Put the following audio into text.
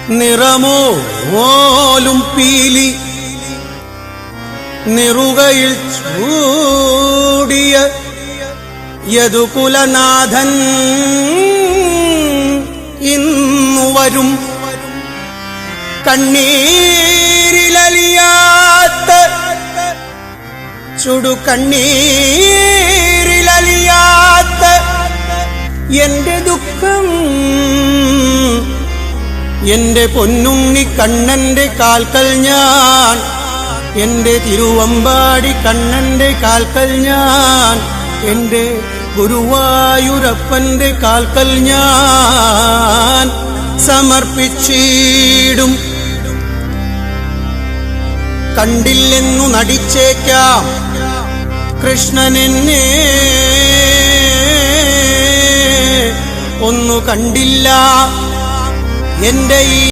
നിറമോലും പീലി നിറുകയിൽ ചൂടിയ യദുകുലനാഥൻ ഇന്നു വരും. കണ്ണീരിലലിയാത്ത ചുടുകണ്ണീരിലലിയാത്ത എന്റെ ദുഃഖം എന്റെ പൊന്നുണ്ണി കണ്ണന്റെ കാൽക്കൽ ഞാൻ, എന്റെ തിരുവമ്പാടി കണ്ണന്റെ കാൽക്കൽ ഞാൻ, എന്റെ ഗുരുവായൂരപ്പന്റെ കാൽക്കൽ ഞാൻ സമർപ്പിച്ചിടും. കണ്ടില്ലെന്നു നടിച്ചേക്കാം കൃഷ്ണനെന്നെ, ഒന്നു കണ്ടില്ല എന്റെ ഈ